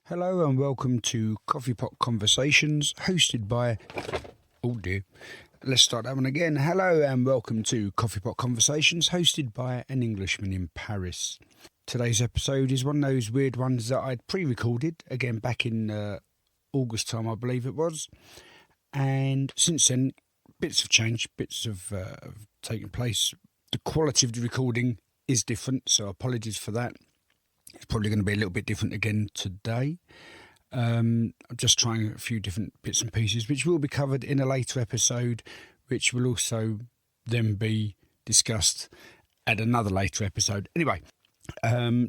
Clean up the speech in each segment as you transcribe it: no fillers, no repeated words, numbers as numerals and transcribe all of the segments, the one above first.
Hello and welcome to Coffee Pot Conversations, hosted by... Oh dear. Let's start that one again. Hello and welcome to Coffee Pot Conversations, hosted by An Englishman in Paris. Today's episode is one of those weird ones that I'd pre-recorded, again back in August time, I believe it was. And since then, bits have changed, bits have taken place. The quality of the recording is different, so apologies for that. It's probably going to be a little bit different again today. I'm just trying a few different bits and pieces, which will be covered in a later episode, which will also then be discussed at another later episode. Anyway,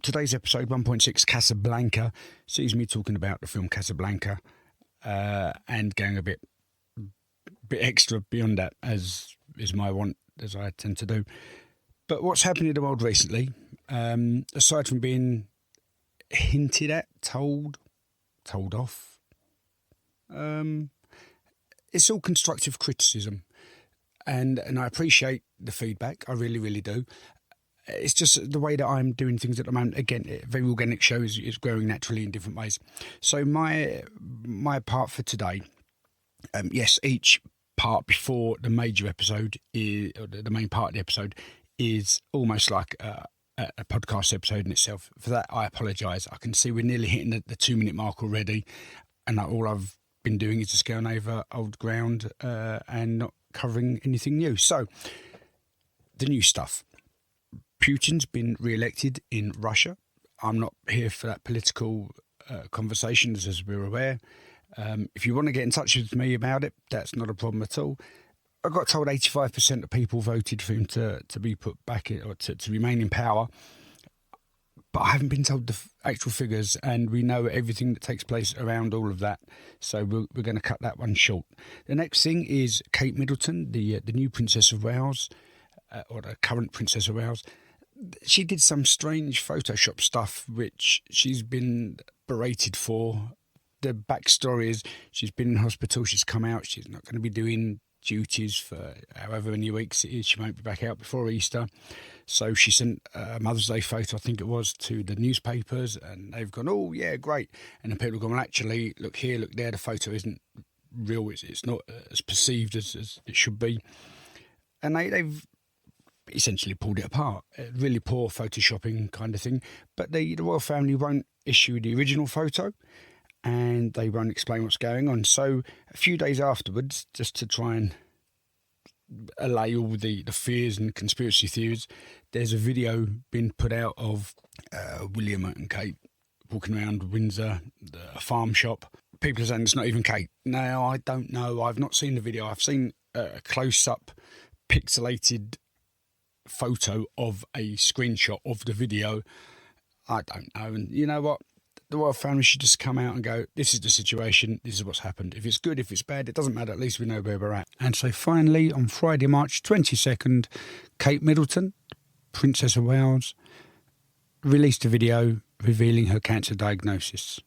today's episode 1.6, Casablanca, sees me talking about the film Casablanca and going a bit extra beyond that, as is my want, as I tend to do. But what's happened in the world recently, aside from being hinted at, told off, it's all constructive criticism, and I appreciate the feedback. I really, really do. It's just the way that I'm doing things at the moment. Again, a very organic show is growing naturally in different ways. So my part for today, yes, each part before the major episode is, or the main part of the episode, is almost like a podcast episode in itself. For that, I apologise. I can see we're nearly hitting the 2-minute mark already, and all I've been doing is just going over old ground and not covering anything new. So, the new stuff. Putin's been re-elected in Russia. I'm not here for that political conversations, as we're aware. If you want to get in touch with me about it, that's not a problem at all. I got told 85% of people voted for him to be put back in, or to remain in power. But I haven't been told the actual figures, and we know everything that takes place around all of that. So we're going to cut that one short. The next thing is Kate Middleton, the new Princess of Wales, or the current Princess of Wales. She did some strange Photoshop stuff, which she's been berated for. The backstory is she's been in hospital, she's come out, she's not going to be doing duties for however many weeks it is. She won't be back out before Easter. So she sent a Mother's Day photo, I think it was, to the newspapers, and they've gone, oh, yeah, great. And then people have gone, well, actually, look here, look there, the photo isn't real, it's not as perceived as it should be. And they've essentially pulled it apart. Really poor photoshopping kind of thing. But the royal family won't issue the original photo, and they won't explain what's going on. So a few days afterwards, just to try and allay all the fears and conspiracy theories, there's a video being put out of William and Kate walking around Windsor, a farm shop. People are saying it's not even Kate. No, I don't know. I've not seen the video. I've seen a close-up, pixelated photo of a screenshot of the video. I don't know. And you know what? The royal family should just come out and go, this is the situation, this is what's happened. If it's good, if it's bad, it doesn't matter. At least we know where we're at. And so finally, on Friday, March 22nd, Kate Middleton, Princess of Wales, released a video revealing her cancer diagnosis.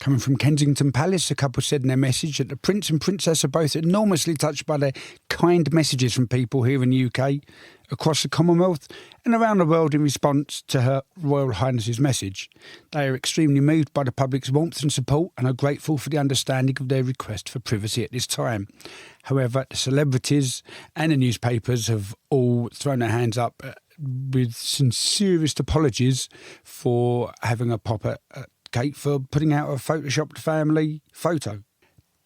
Coming from Kensington Palace, the couple said in their message that the Prince and Princess are both enormously touched by the kind messages from people here in the UK, across the Commonwealth and around the world in response to Her Royal Highness's message. They are extremely moved by the public's warmth and support and are grateful for the understanding of their request for privacy at this time. However, the celebrities and the newspapers have all thrown their hands up with sincerest apologies for having a pop at Kate for putting out a photoshopped family photo.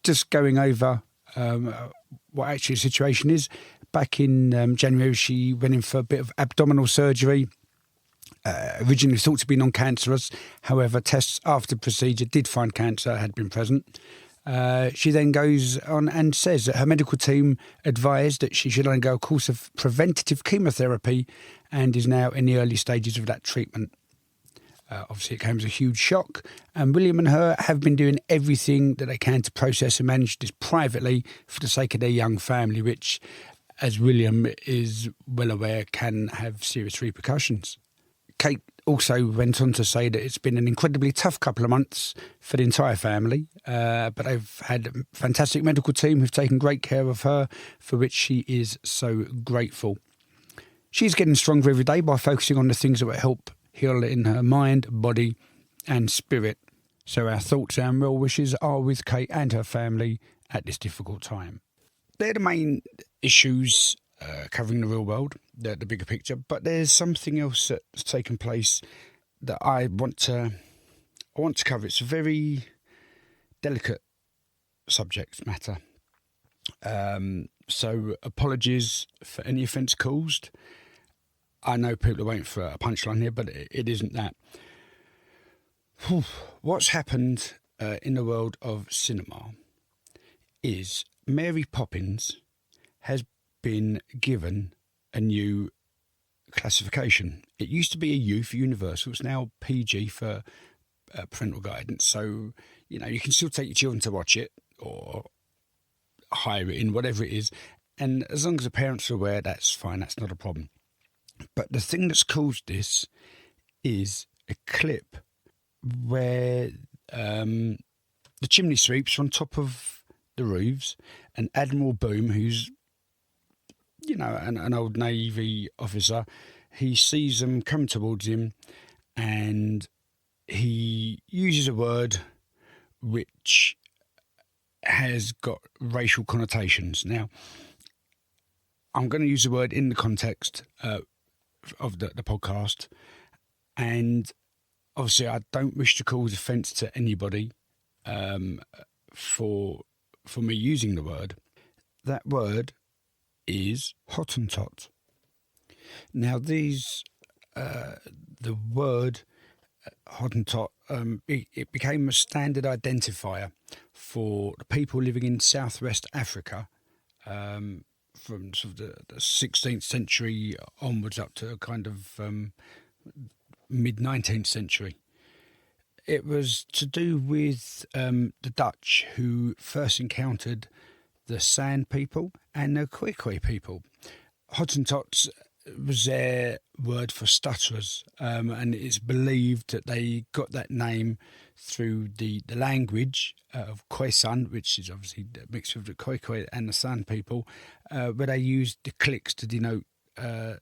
Just going over what actually the situation is. Back in January, she went in for a bit of abdominal surgery, originally thought to be non-cancerous. However, tests after the procedure did find cancer had been present. She then goes on and says that her medical team advised that she should undergo a course of preventative chemotherapy and is now in the early stages of that treatment. Obviously, it came as a huge shock, and William and her have been doing everything that they can to process and manage this privately for the sake of their young family, which, as William is well aware, can have serious repercussions. Kate also went on to say that it's been an incredibly tough couple of months for the entire family, but they've had a fantastic medical team who've taken great care of her, for which she is so grateful. She's getting stronger every day by focusing on the things that will help heal in her mind, body and spirit. So our thoughts and well wishes are with Kate and her family at this difficult time. They're the main issues covering the real world, the bigger picture, but there's something else that's taken place that I want to cover. It's a very delicate subject matter. So apologies for any offence caused. I know people are waiting for a punchline here, but it isn't that. What's happened in the world of cinema is Mary Poppins has been given a new classification. It used to be a youth universal. It's now PG for parental guidance. So, you can still take your children to watch it or hire it in, whatever it is. And as long as the parents are aware, that's fine. That's not a problem. But the thing that's caused this is a clip where the chimney sweeps on top of the roofs, and Admiral Boom, who's an old Navy officer, he sees them come towards him, and he uses a word which has got racial connotations. Now, I'm going to use the word in the context of the podcast, and obviously I don't wish to cause offence to anybody for me using the word. That word is Hottentot. Now, the word Hottentot, it became a standard identifier for the people living in southwest Africa from sort of the 16th century onwards up to kind of mid-19th century. It was to do with the Dutch, who first encountered the Sand people and the Khoikhoi people. Hottentots was their word for stutterers, and it's believed that they got that name through the language of Khoisan, which is obviously a mixture of the Khoikhoi and the San people, where they used the clicks to denote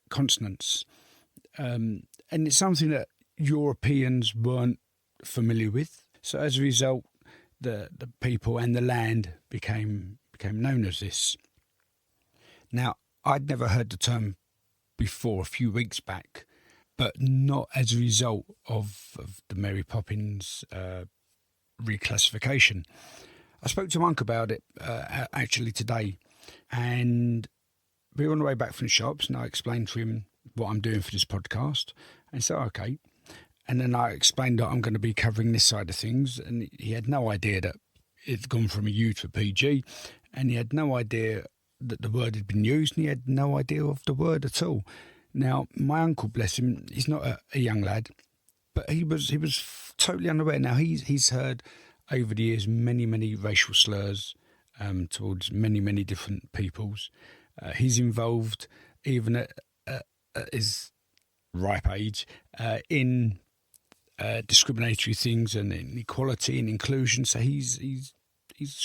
consonants. And it's something that Europeans weren't familiar with. So as a result, the people and the land became known as this. Now, I'd never heard the term before a few weeks back, but not as a result of the Mary Poppins reclassification. I spoke to Monk about it actually today, and we were on the way back from the shops, and I explained to him what I'm doing for this podcast, and he said, okay. And then I explained that I'm going to be covering this side of things, and he had no idea that it's gone from a U to a PG, and he had no idea that the word had been used, and he had no idea of the word at all. Now, my uncle, bless him, he's not a young lad, but he was totally unaware. Now, he's heard over the years many racial slurs towards many different peoples. He's involved, even at his ripe age, in discriminatory things and inequality and inclusion. So he's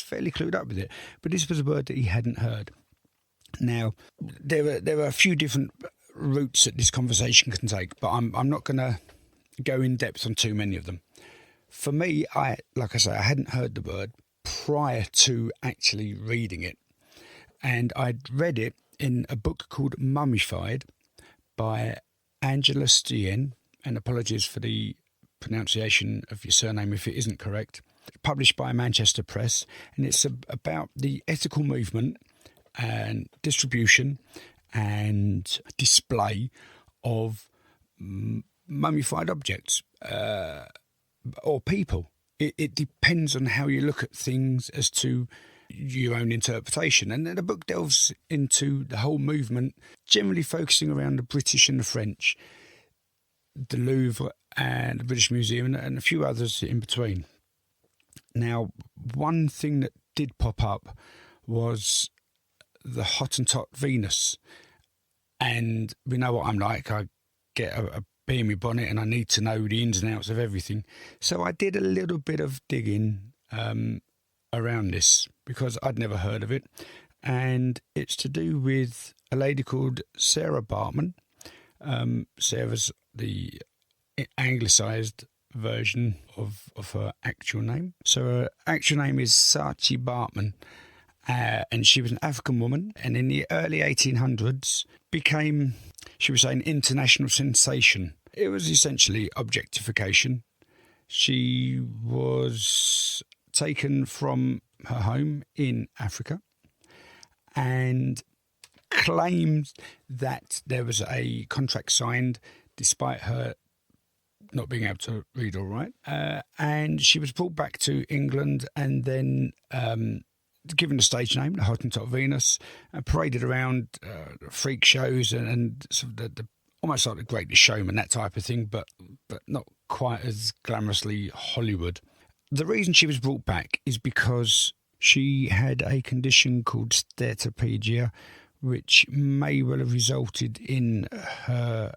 fairly clued up with it. But this was a word that he hadn't heard. Now, there are a few different routes that this conversation can take, but I'm not going to go in depth on too many of them. For me, like I say, I hadn't heard the word prior to actually reading it, and I'd read it in a book called Mummified by Angela Stien, and apologies for the pronunciation of your surname if it isn't correct, published by Manchester Press, and it's about the ethical movement and distribution and display of mummified objects or people. It depends on how you look at things as to your own interpretation. And then the book delves into the whole movement, generally focusing around the British and the French, the Louvre and the British Museum, and a few others in between. Now, one thing that did pop up was the Hottentot Venus. And we know what I'm like. I get a bee in my bonnet and I need to know the ins and outs of everything. So I did a little bit of digging around this because I'd never heard of it. And it's to do with a lady called Sarah Bartman. Sarah's the anglicised version of her actual name. So her actual name is Saatchi Bartman, and she was an African woman, and in the early 1800s became, she was an international sensation. It was essentially objectification. She was taken from her home in Africa and claimed that there was a contract signed despite her not being able to read or write. And she was brought back to England and then given a stage name, the Hottentot Venus, and paraded around freak shows and sort of the almost like the Greatest Showman, that type of thing, but not quite as glamorously Hollywood. The reason she was brought back is because she had a condition called steatophagia, which may well have resulted in her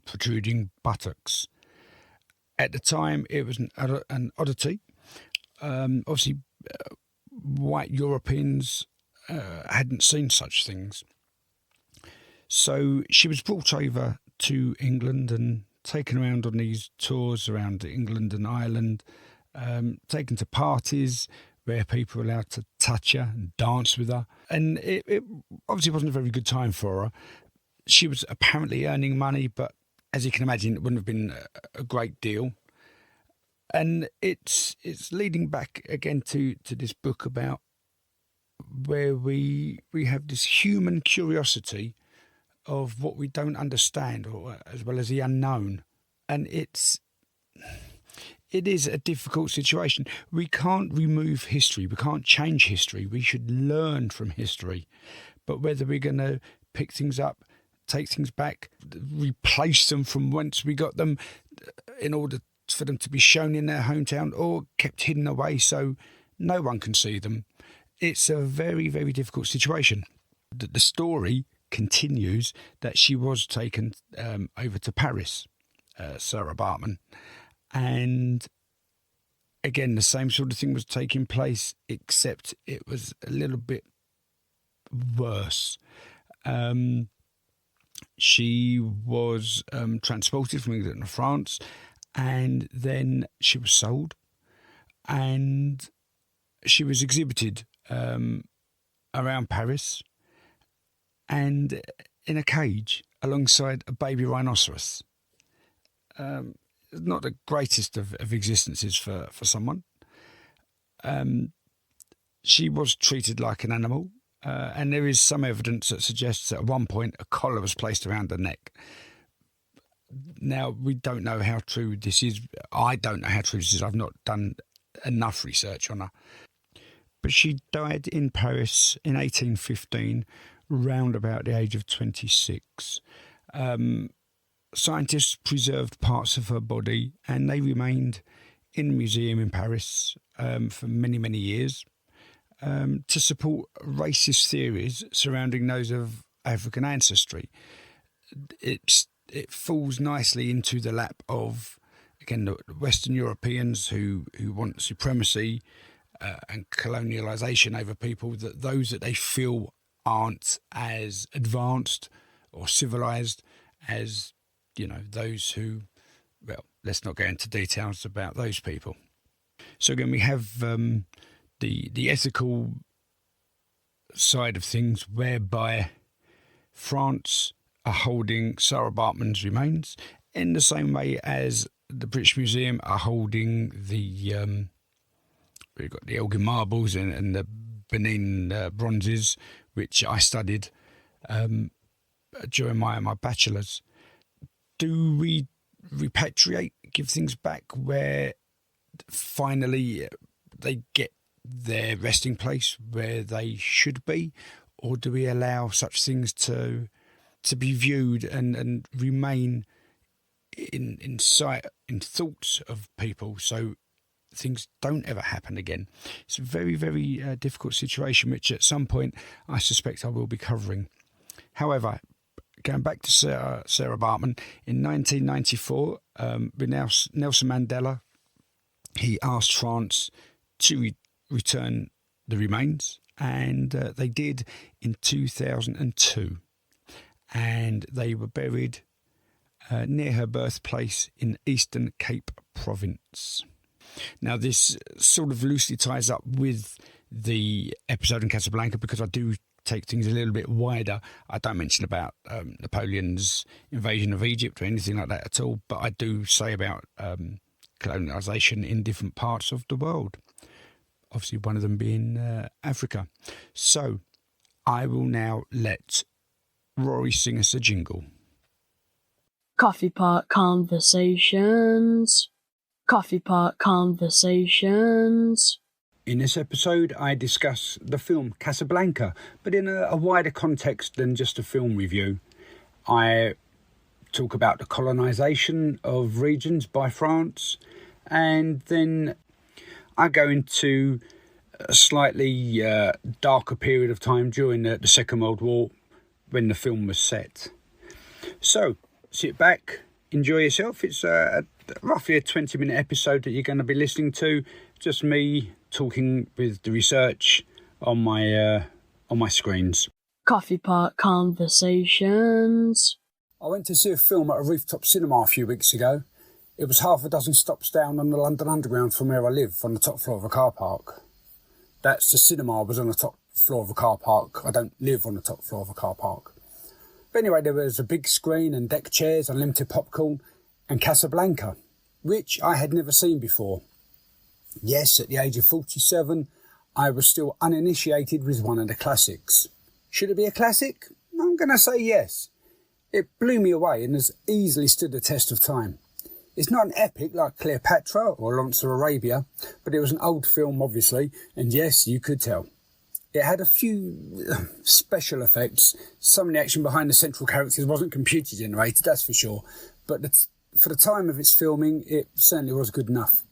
protruding buttocks. At the time, it was an oddity. Obviously, white Europeans hadn't seen such things. So she was brought over to England and taken around on these tours around England and Ireland, taken to parties where people were allowed to touch her and dance with her. And it obviously wasn't a very good time for her. She was apparently earning money, but as you can imagine, it wouldn't have been a great deal. And it's leading back again to this book about where we have this human curiosity of what we don't understand, or as well as the unknown. And it is a difficult situation. We can't remove history. We can't change history. We should learn from history. But whether we're going to pick things up, take things back, replace them from whence we got them in order for them to be shown in their hometown or kept hidden away so no one can see them, it's a very, very difficult situation. The story continues that she was taken over to Paris, Sarah Bartman, and again the same sort of thing was taking place, except it was a little bit worse. She was transported from England to France, and then she was sold, and she was exhibited around Paris and in a cage alongside a baby rhinoceros. Not the greatest of existences for someone. She was treated like an animal, and there is some evidence that suggests that at one point a collar was placed around her neck. Now, we don't know how true this is. I don't know how true this is. I've not done enough research on her. But she died in Paris in 1815, round about the age of 26. Scientists preserved parts of her body, and they remained in a museum in Paris for many, many years to support racist theories surrounding those of African ancestry. It falls nicely into the lap of, again, the Western Europeans who want supremacy and colonialisation over people, that those that they feel aren't as advanced or civilised as, those who, well, let's not go into details about those people. So again, we have the ethical side of things, whereby France are holding Sarah Bartman's remains in the same way as the British Museum are holding we've got the Elgin marbles and the Benin bronzes, which I studied during my bachelor's. Do we repatriate, give things back where finally they get their resting place where they should be, or do we allow such things to be viewed and remain in sight, in thoughts of people, so things don't ever happen again? It's a very, very difficult situation, which at some point I suspect I will be covering. However, going back to Sarah Bartman, in 1994, Nelson Mandela, he asked France to return the remains, and they did in 2002. And they were buried near her birthplace in Eastern Cape province. Now, this sort of loosely ties up with the episode in Casablanca because I do take things a little bit wider. I don't mention about Napoleon's invasion of Egypt or anything like that at all, but I do say about colonisation in different parts of the world. Obviously, one of them being Africa. So, I will now let Rory sing us a jingle. Coffee Pot Conversations. Coffee Pot Conversations. In this episode, I discuss the film Casablanca, but in a wider context than just a film review. I talk about the colonisation of regions by France, and then I go into a slightly darker period of time during the Second World War when the film was set. So, sit back, enjoy yourself. It's roughly a 20-minute episode that you're going to be listening to. Just me talking with the research on my screens. Coffee Pot Conversations. I went to see a film at a rooftop cinema a few weeks ago. It was half a dozen stops down on the London Underground from where I live, on the top floor of a car park. That's the cinema was on the top floor of a car park. I don't live on the top floor of a car park. But anyway, there was a big screen and deck chairs, unlimited popcorn, and Casablanca, which I had never seen before. Yes, at the age of 47, I was still uninitiated with one of the classics. Should it be a classic? I'm going to say yes. It blew me away and has easily stood the test of time. It's not an epic like Cleopatra or Lawrence of Arabia, but it was an old film, obviously, and yes, you could tell. It had a few special effects. Some of the action behind the central characters wasn't computer generated, that's for sure, but for the time of its filming, it certainly was good enough.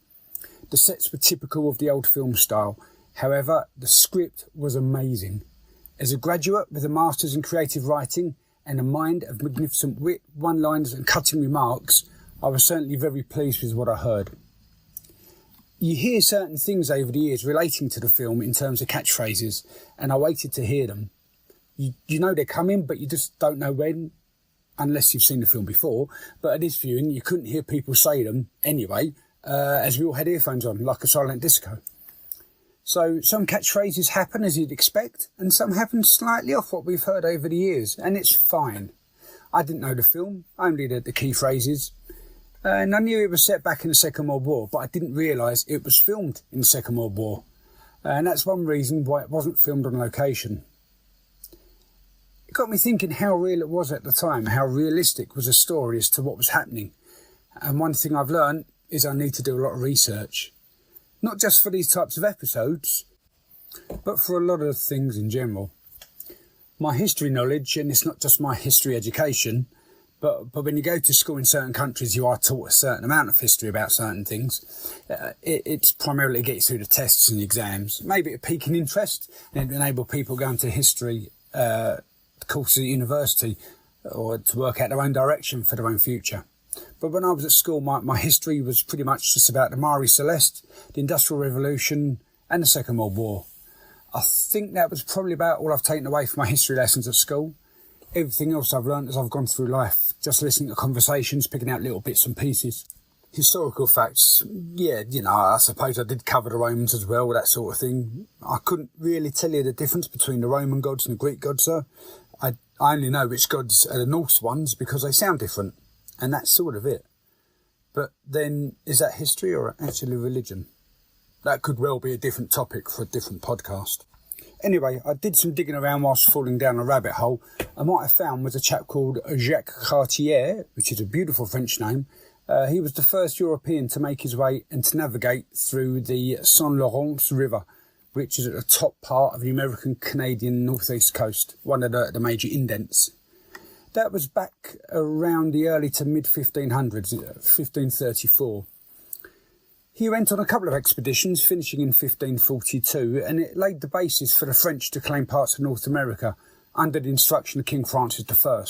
The sets were typical of the old film style. However, the script was amazing. As a graduate with a master's in creative writing and a mind of magnificent wit, one-liners and cutting remarks, I was certainly very pleased with what I heard. You hear certain things over the years relating to the film in terms of catchphrases, and I waited to hear them. You know they're coming, but you just don't know when, unless you've seen the film before. But at this viewing, you couldn't hear people say them anyway, as we all had earphones on, like a silent disco. So some catchphrases happen as you'd expect, and some happen slightly off what we've heard over the years, and it's fine. I didn't know the film, only the key phrases. And I knew it was set back in the Second World War, but I didn't realise it was filmed in the Second World War. And that's one reason why it wasn't filmed on location. It got me thinking how real it was at the time, how realistic was the story as to what was happening. And one thing I've learned is I need to do a lot of research. Not just for these types of episodes, but for a lot of things in general. My history knowledge, and it's not just my history education, but when you go to school in certain countries, you are taught a certain amount of history about certain things. It's primarily to get you through the tests and the exams. Maybe to pique an interest and enable people going to history courses at university or to work out their own direction for their own future. But when I was at school, my history was pretty much just about the Marie Celeste, the Industrial Revolution and the Second World War. I think that was probably about all I've taken away from my history lessons at school. Everything else I've learned as I've gone through life, just listening to conversations, picking out little bits and pieces. Historical facts, yeah, I suppose I did cover the Romans as well, that sort of thing. I couldn't really tell you the difference between the Roman gods and the Greek gods, though. I only know which gods are the Norse ones because they sound different, and that's sort of it. But then, is that history or actually religion? That could well be a different topic for a different podcast. Anyway, I did some digging around whilst falling down a rabbit hole, and what I found was a chap called Jacques Cartier, which is a beautiful French name. He was the first European to make his way and to navigate through the St. Lawrence River, which is at the top part of the American-Canadian northeast coast, one of the major indents. That was back around the early to mid-1500s, 1534. He went on a couple of expeditions, finishing in 1542, and it laid the basis for the French to claim parts of North America under the instruction of King Francis I.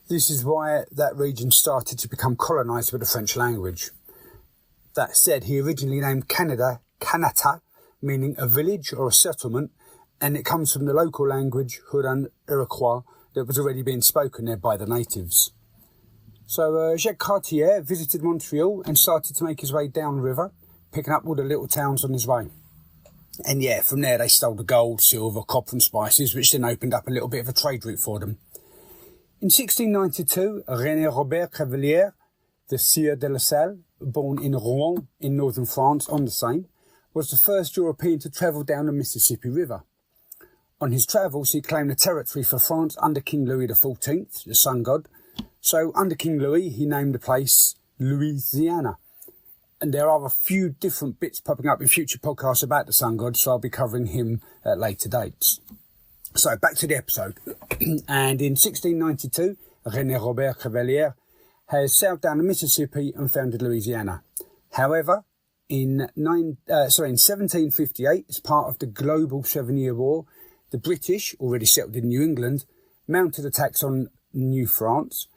This is why that region started to become colonised with the French language. That said, he originally named Canada, Kanata, meaning a village or a settlement, and it comes from the local language Huron Iroquois that was already being spoken there by the natives. So Jacques Cartier visited Montreal and started to make his way down the river, picking up all the little towns on his way. And yeah, from there they stole the gold, silver, copper and spices, which then opened up a little bit of a trade route for them. In 1692, René Robert Cavelier, the Sieur de la Salle, born in Rouen in northern France on the Seine, was the first European to travel down the Mississippi River. On his travels, he claimed the territory for France under King Louis XIV, the sun god. So under King Louis, he named the place Louisiana. And there are a few different bits popping up in future podcasts about the sun god, so I'll be covering him at later dates. So back to the episode. And in 1692, René Robert Cavelier has sailed down the Mississippi and founded Louisiana. However, in 1758, as part of the Global 7-Year War, the British, already settled in New England, mounted attacks on New France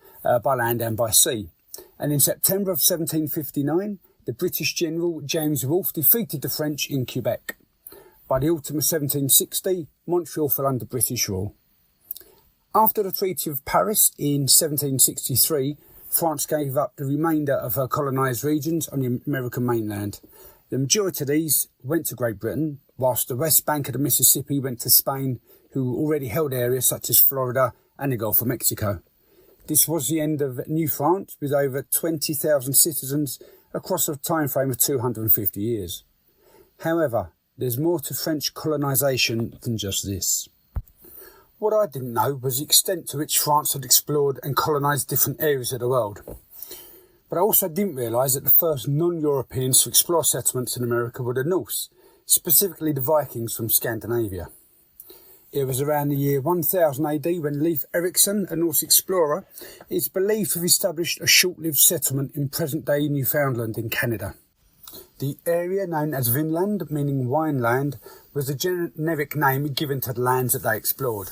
by land and by sea. And in September of 1759, the British General James Wolfe defeated the French in Quebec. By the autumn of 1760, Montreal fell under British rule. After the Treaty of Paris in 1763, France gave up the remainder of her colonised regions on the American mainland. The majority of these went to Great Britain, whilst the west bank of the Mississippi went to Spain, who already held areas such as Florida and the Gulf of Mexico. This was the end of New France, with over 20,000 citizens across a time frame of 250 years. However, there's more to French colonisation than just this. What I didn't know was the extent to which France had explored and colonised different areas of the world. But I also didn't realise that the first non-Europeans to explore settlements in America were the Norse, specifically the Vikings from Scandinavia. It was around the year 1000 AD when Leif Erikson, a Norse explorer, is believed to have established a short-lived settlement in present-day Newfoundland in Canada. The area known as Vinland, meaning wineland, was the generic name given to the lands that they explored.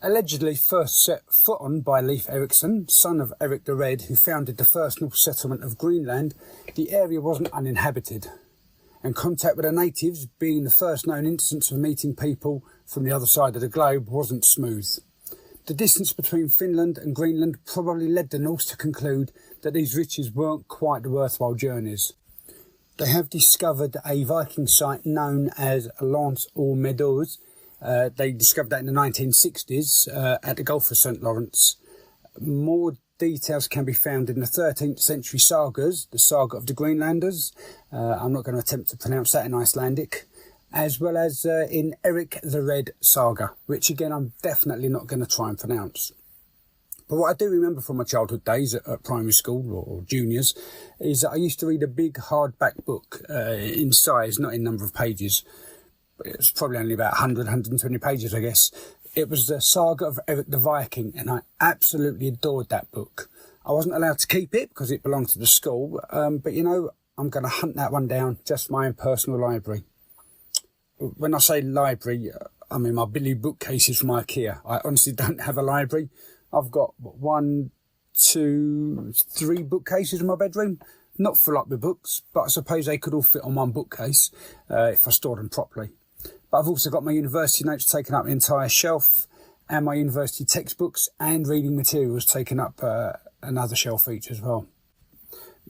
Allegedly first set foot on by Leif Erikson, son of Eric the Red, who founded the first Norse settlement of Greenland, the area wasn't uninhabited, and contact with the natives, being the first known instance of meeting people from the other side of the globe, wasn't smooth. The distance between Finland and Greenland probably led the Norse to conclude that these riches weren't quite the worthwhile journeys. They have discovered a Viking site known as Lance aux Meadows. They discovered that in the 1960s at the Gulf of St. Lawrence. More details can be found in the 13th century sagas, the Saga of the Greenlanders. I'm not going to attempt to pronounce that in Icelandic. As well as in Eric the Red saga, which again I'm definitely not going to try and pronounce. But what I do remember from my childhood days at primary school or juniors is that I used to read a big hardback book in size, not in number of pages. It was probably only about 100, 120 pages, I guess. It was the Saga of Eric the Viking, and I absolutely adored that book. I wasn't allowed to keep it because it belonged to the school, but you know, I'm going to hunt that one down, just my own personal library. When I say library, I mean my Billy bookcases from IKEA. I honestly don't have a library. I've got 1, 2, 3 bookcases in my bedroom. Not full up with books, but I suppose they could all fit on one bookcase if I stored them properly. But I've also got my university notes taking up an entire shelf, and my university textbooks and reading materials taking up another shelf each as well.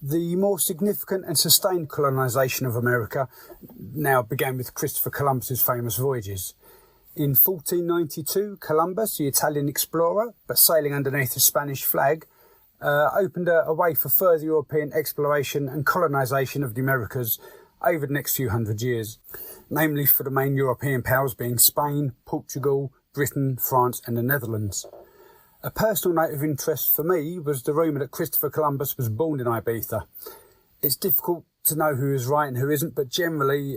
The more significant and sustained colonisation of America now began with Christopher Columbus's famous voyages. In 1492, Columbus, the Italian explorer, but sailing underneath a Spanish flag, opened a way for further European exploration and colonisation of the Americas over the next few hundred years, namely for the main European powers being Spain, Portugal, Britain, France and the Netherlands. A personal note of interest for me was the rumour that Christopher Columbus was born in Ibiza. It's difficult to know who is right and who isn't, but generally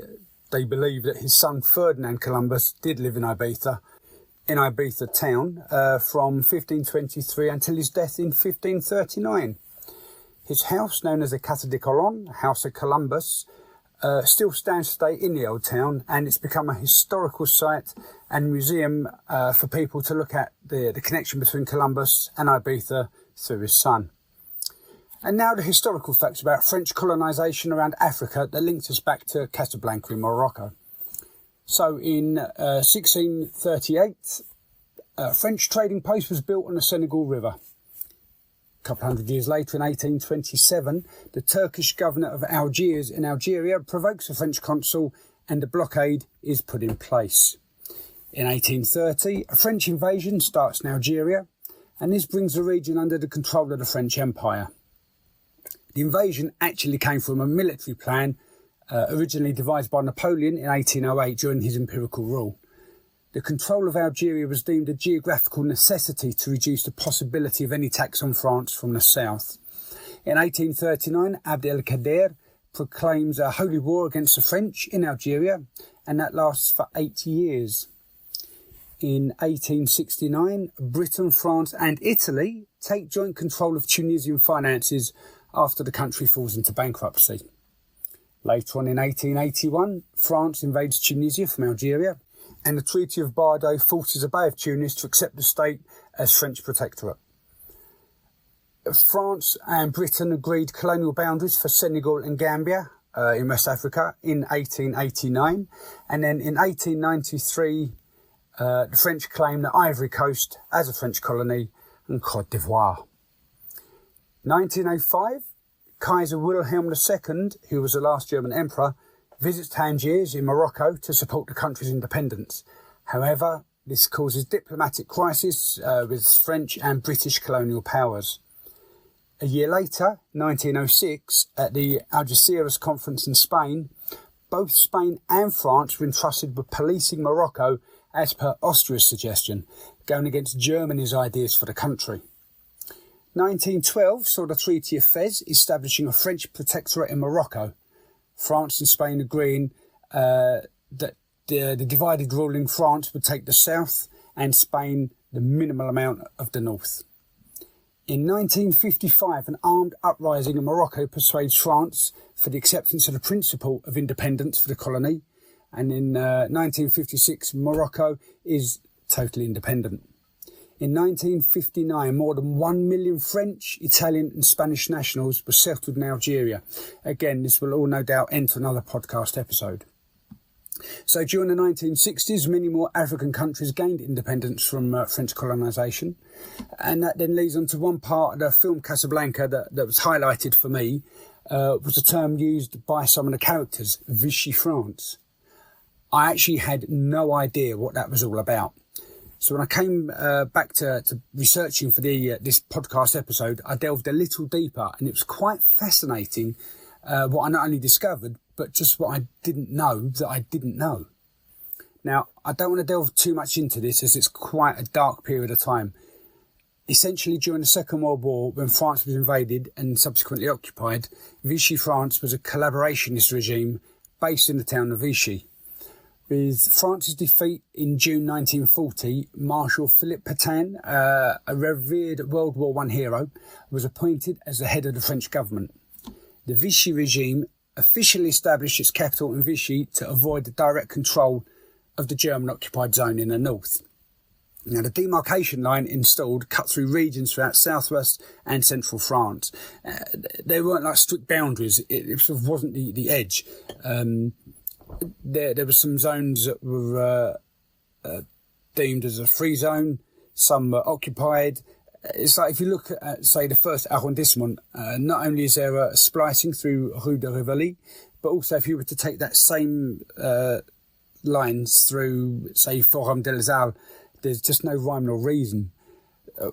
they believe that his son Ferdinand Columbus did live in Ibiza town, from 1523 until his death in 1539. His house, known as the Casa de Colon, House of Columbus, still stands today in the old town, and it's become a historical site and museum for people to look at the connection between Columbus and Ibiza through his son. And now the historical facts about French colonisation around Africa that links us back to Casablanca in Morocco. So in 1638, a French trading post was built on the Senegal River. A couple hundred years later, in 1827, the Turkish governor of Algiers in Algeria provokes the French consul and a blockade is put in place. In 1830, a French invasion starts in Algeria, and this brings the region under the control of the French Empire. The invasion actually came from a military plan originally devised by Napoleon in 1808 during his imperial rule. The control of Algeria was deemed a geographical necessity to reduce the possibility of any attacks on France from the south. In 1839, Abd el-Kader proclaims a holy war against the French in Algeria, and that lasts for 8 years. In 1869, Britain, France and Italy take joint control of Tunisian finances after the country falls into bankruptcy. Later on in 1881, France invades Tunisia from Algeria, and the Treaty of Bardo forces the Bay of Tunis to accept the state as French protectorate. France and Britain agreed colonial boundaries for Senegal and Gambia in West Africa in 1889, and then in 1893 the French claimed the Ivory Coast as a French colony and Côte d'Ivoire. 1905, Kaiser Wilhelm II, who was the last German emperor, visits Tangiers in Morocco to support the country's independence. However, this causes diplomatic crisis with French and British colonial powers. A year later, 1906, at the Algeciras conference in Spain, both Spain and France were entrusted with policing Morocco as per Austria's suggestion, going against Germany's ideas for the country. 1912 saw the Treaty of Fez establishing a French protectorate in Morocco, France and Spain agreeing that the divided rule in France would take the south and Spain the minimal amount of the north. In 1955, an armed uprising in Morocco persuades France for the acceptance of the principle of independence for the colony, and in 1956, Morocco is totally independent. In 1959, more than 1 million French, Italian and Spanish nationals were settled in Algeria. Again, this will all no doubt enter another podcast episode. So during the 1960s, many more African countries gained independence from French colonisation. And that then leads on to one part of the film Casablanca that was highlighted for me, was a term used by some of the characters, Vichy France. I actually had no idea what that was all about. So when I came back to researching for this podcast episode, I delved a little deeper, and it was quite fascinating what I not only discovered, but just what I didn't know that I didn't know. Now, I don't want to delve too much into this as it's quite a dark period of time. Essentially, during the Second World War, when France was invaded and subsequently occupied, Vichy France was a collaborationist regime based in the town of Vichy. With France's defeat in June 1940, Marshal Philippe Pétain, a revered World War I hero, was appointed as the head of the French government. The Vichy regime officially established its capital in Vichy to avoid the direct control of the German-occupied zone in the north. Now, the demarcation line installed cut through regions throughout southwest and central France. They weren't like strict boundaries. It sort of wasn't the edge. There were some zones that were deemed as a free zone. Some were occupied. It's like if you look at, say, the first arrondissement, not only is there a splicing through Rue de Rivoli, but also if you were to take that same lines through, say, Forum des Halles, there's just no rhyme nor reason.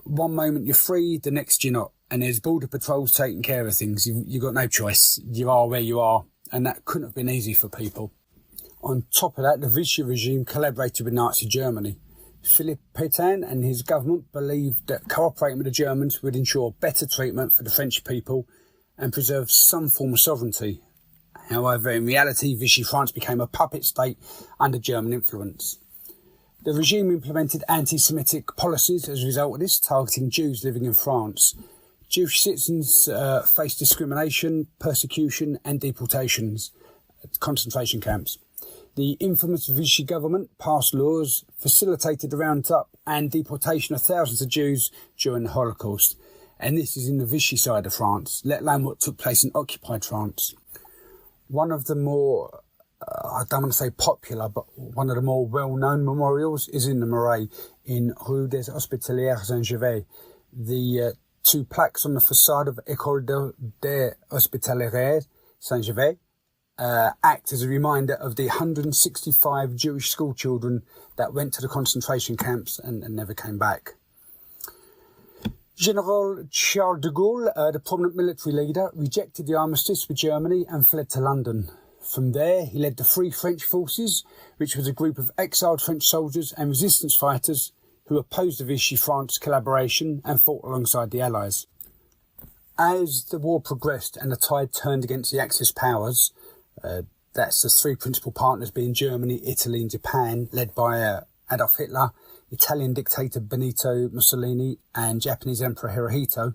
One moment you're free, the next you're not. And there's border patrols taking care of things. You've got no choice. You are where you are. And that couldn't have been easy for people. On top of that, the Vichy regime collaborated with Nazi Germany. Philippe Pétain and his government believed that cooperating with the Germans would ensure better treatment for the French people and preserve some form of sovereignty. However, in reality, Vichy France became a puppet state under German influence. The regime implemented anti-Semitic policies as a result of this, targeting Jews living in France. Jewish citizens faced discrimination, persecution and deportations at concentration camps. The infamous Vichy government passed laws, facilitated the roundup and deportation of thousands of Jews during the Holocaust. And this is in the Vichy side of France, let alone what took place in occupied France. One of the more, I don't want to say popular, but one of the more well-known memorials is in the Marais in Rue des Hospitalières Saint-Gervais. The two plaques on the facade of École des Hospitalières Saint-Gervais act as a reminder of the 165 Jewish schoolchildren that went to the concentration camps and never came back. General Charles de Gaulle, the prominent military leader, rejected the armistice with Germany and fled to London. From there, he led the Free French Forces, which was a group of exiled French soldiers and resistance fighters who opposed the Vichy France collaboration and fought alongside the Allies. As the war progressed and the tide turned against the Axis powers, that's the three principal partners being Germany, Italy and Japan, led by Adolf Hitler, Italian dictator Benito Mussolini and Japanese Emperor Hirohito.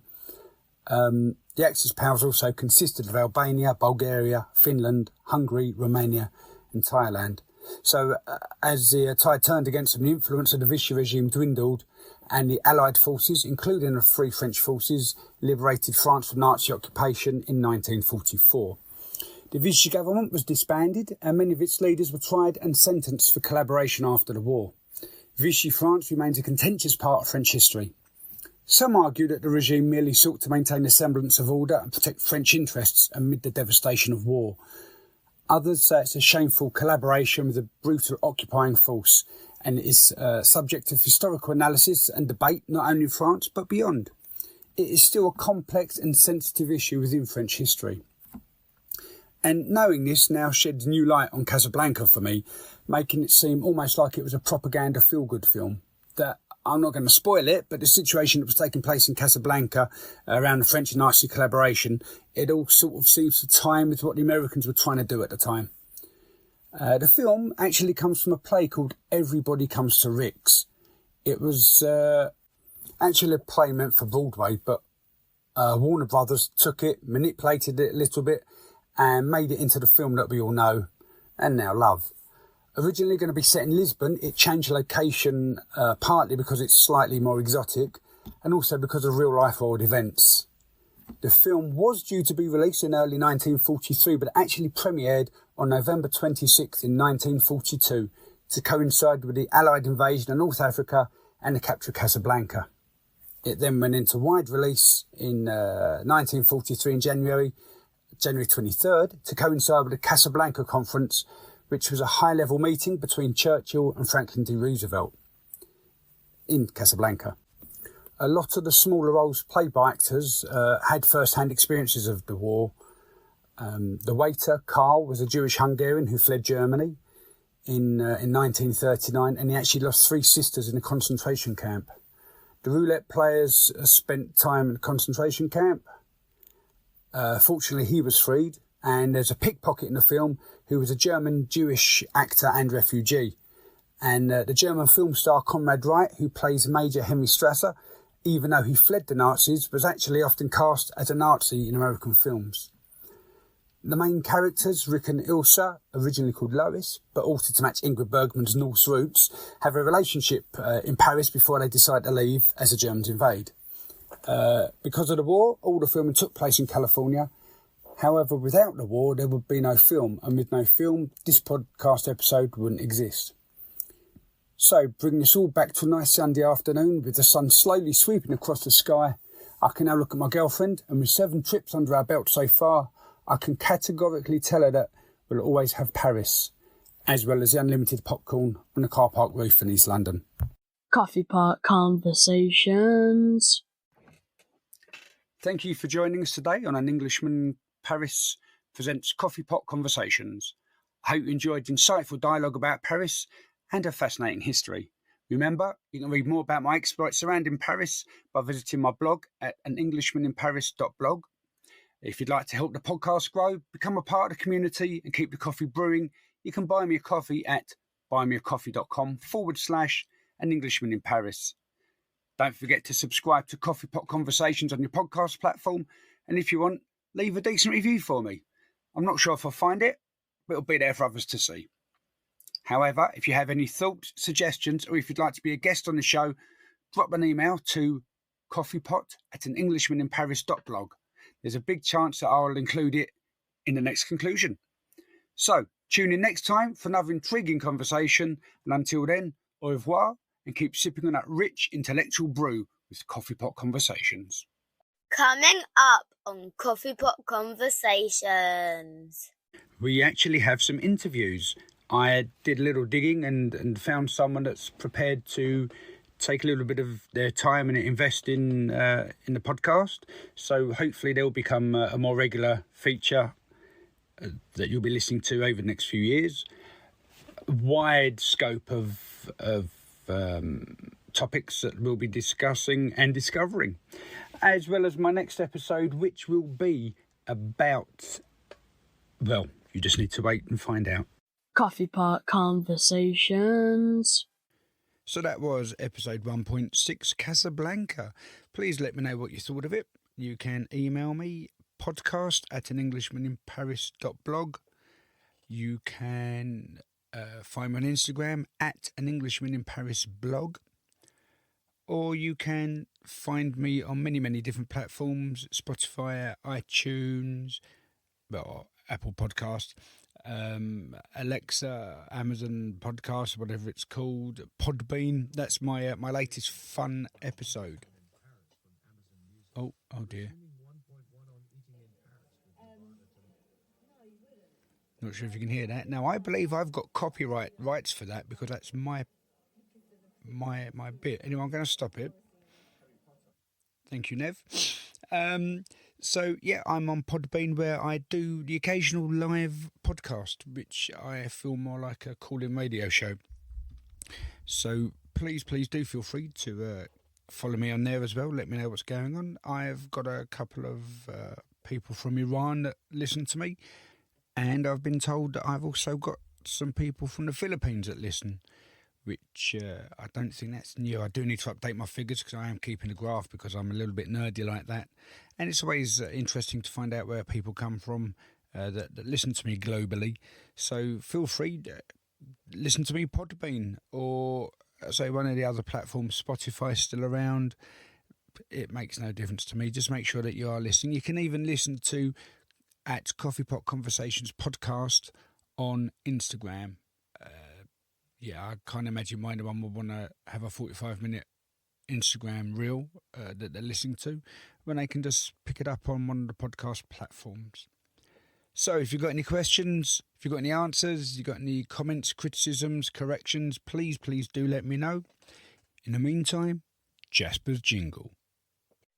The Axis powers also consisted of Albania, Bulgaria, Finland, Hungary, Romania and Thailand. So as the tide turned against them, the influence of the Vichy regime dwindled and the Allied forces, including the Free French Forces, liberated France from Nazi occupation in 1944. The Vichy government was disbanded and many of its leaders were tried and sentenced for collaboration after the war. Vichy France remains a contentious part of French history. Some argue that the regime merely sought to maintain a semblance of order and protect French interests amid the devastation of war. Others say it's a shameful collaboration with a brutal occupying force and is subject to historical analysis and debate not only in France but beyond. It is still a complex and sensitive issue within French history. And knowing this now sheds new light on Casablanca for me, making it seem almost like it was a propaganda feel-good film. That I'm not going to spoil it, but the situation that was taking place in Casablanca around the French and Nazi collaboration, it all sort of seems to time with what the Americans were trying to do at the time. The film actually comes from a play called Everybody Comes to Rick's. It was actually a play meant for Broadway, but Warner Brothers took it, manipulated it a little bit, and made it into the film that we all know and now love. Originally going to be set in Lisbon, it changed location partly because it's slightly more exotic and also because of real-life world events. The film was due to be released in early 1943, but actually premiered on November 26th in 1942 to coincide with the Allied invasion of North Africa and the capture of Casablanca. It then went into wide release in 1943 in January 23rd to coincide with the Casablanca Conference, which was a high-level meeting between Churchill and Franklin D. Roosevelt in Casablanca. A lot of the smaller roles played by actors had first-hand experiences of the war. The waiter, Karl, was a Jewish Hungarian who fled Germany in 1939, and he actually lost 3 sisters in a concentration camp. The roulette players spent time in the concentration camp. Fortunately, he was freed, and there's a pickpocket in the film who was a German Jewish actor and refugee. And the German film star Conrad Wright, who plays Major Henry Strasser, even though he fled the Nazis, was actually often cast as a Nazi in American films. The main characters, Rick and Ilsa, originally called Lois, but altered to match Ingrid Bergman's Norse roots, have a relationship in Paris before they decide to leave as the Germans invade. Because of the war, all the filming took place in California. However, without the war, there would be no film, and with no film, this podcast episode wouldn't exist. So, bringing us all back to a nice Sunday afternoon with the sun slowly sweeping across the sky, I can now look at my girlfriend, and with 7 trips under our belt so far, I can categorically tell her that we'll always have Paris, as well as the unlimited popcorn on the car park roof in East London. Coffee Pot Conversations. Thank you for joining us today on An Englishman Paris presents Coffee Pot Conversations. I hope you enjoyed the insightful dialogue about Paris and a fascinating history. Remember, you can read more about my exploits surrounding Paris by visiting my blog at anenglishmaninparis.blog. If you'd like to help the podcast grow, become a part of the community and keep the coffee brewing, you can buy me a coffee at buymeacoffee.com/An Englishman in Paris. Don't forget to subscribe to Coffee Pot Conversations on your podcast platform, and if you want, leave a decent review for me. I'm not sure if I'll find it, but it'll be there for others to see. However, if you have any thoughts, suggestions, or if you'd like to be a guest on the show, drop an email to coffeepot@anenglishmaninparis.blog. There's a big chance that I'll include it in the next conclusion. So, tune in next time for another intriguing conversation, and until then, au revoir, and keep sipping on that rich intellectual brew with Coffee Pot Conversations. Coming up on Coffee Pot Conversations. We actually have some interviews. I did a little digging and found someone that's prepared to take a little bit of their time and invest in the podcast. So hopefully they'll become a more regular feature that you'll be listening to over the next few years. Wide scope of topics that we'll be discussing and discovering, as well as my next episode, which will be about, well, you just need to wait and find out. Coffee Pot Conversations. So that was episode 1.6, Casablanca. Please let me know what you thought of it. You can email me, podcast@anenglishmaninparis.blog. You can find me on Instagram @anenglishmaninparisblog. Or you can find me on many different platforms: Spotify, iTunes, well, Apple Podcast, Alexa, Amazon Podcast, whatever it's called, Podbean. That's my my latest fun episode. Oh dear. Not sure if you can hear that. Now, I believe I've got copyright rights for that because that's my bit. Anyway, I'm going to stop it. Thank you, Nev. So, yeah, I'm on Podbean, where I do the occasional live podcast, which I feel more like a call-in radio show. So please do feel free to follow me on there as well. Let me know what's going on. I've got a couple of people from Iran that listen to me, and I've been told that I've also got some people from the Philippines that listen, which I don't think that's new. I do need to update my figures because I am keeping a graph because I'm a little bit nerdy like that. And it's always interesting to find out where people come from that listen to me globally. So feel free to listen to me Podbean or, say, one of the other platforms. Spotify's still around. It makes no difference to me. Just make sure that you are listening. You can even listen to @Coffee Pot Conversations Podcast on Instagram. Yeah, I can't imagine why anyone would want to have a 45-minute Instagram reel that they're listening to when they can just pick it up on one of the podcast platforms. So if you've got any questions, if you've got any answers, you've got any comments, criticisms, corrections, please do let me know. In the meantime, Jasper's jingle.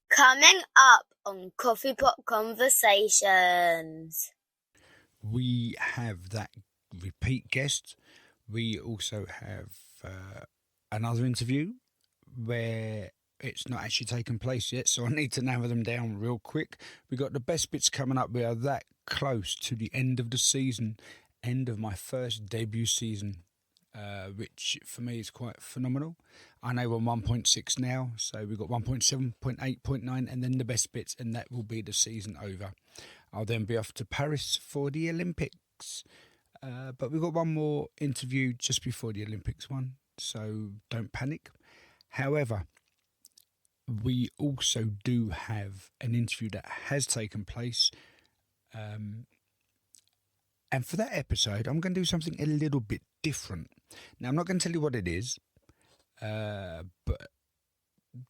Coming up on Coffee Pot Conversations. We have that repeat guest. We also have another interview where it's not actually taken place yet, so I need to narrow them down real quick. We got the best bits coming up. We are that close to the end of the season, end of my first debut season, which for me is quite phenomenal. I know we're on 1.6 now, so we've got 1.7, 0.8, 0.9, and then the best bits, and that will be the season over. I'll then be off to Paris for the Olympics. But we've got one more interview just before the Olympics one, so don't panic. However, we also do have an interview that has taken place. And for that episode, I'm going to do something a little bit different. Now, I'm not going to tell you what it is, but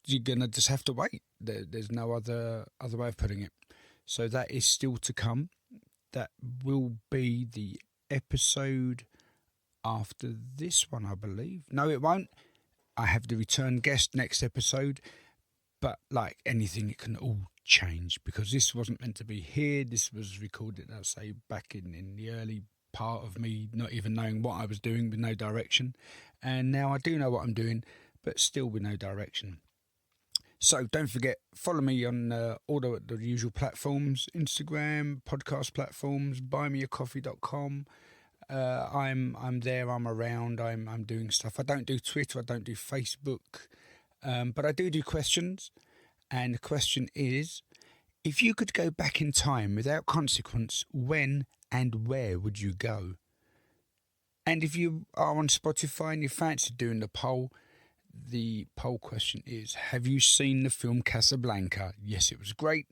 you're going to just have to wait. There's no other way of putting it. So that is still to come. That will be the episode after this one, I believe. No, it won't. I have the return guest next episode, but like anything, it can all change because this wasn't meant to be here. This was recorded, I'll say, back in the early part of me not even knowing what I was doing with no direction, and now I do know what I'm doing, but still with no direction. So don't forget, follow me on all the usual platforms, Instagram, podcast platforms, buymeacoffee.com. I'm there, I'm around, I'm doing stuff. I don't do Twitter, I don't do Facebook, but I do questions. And the question is, if you could go back in time without consequence, when and where would you go? And if you are on Spotify and you fancy doing the poll question is, have you seen the film Casablanca? Yes, it was great.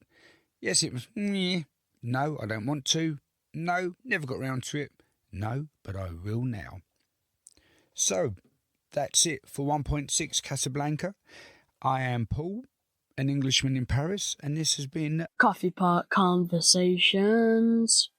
Yes, it was meh. No, I don't want to. No, never got round to it. No, but I will now. So, that's it for 1.6 Casablanca. I am Paul. An Englishman in Paris, and this has been Coffee Pot Conversations.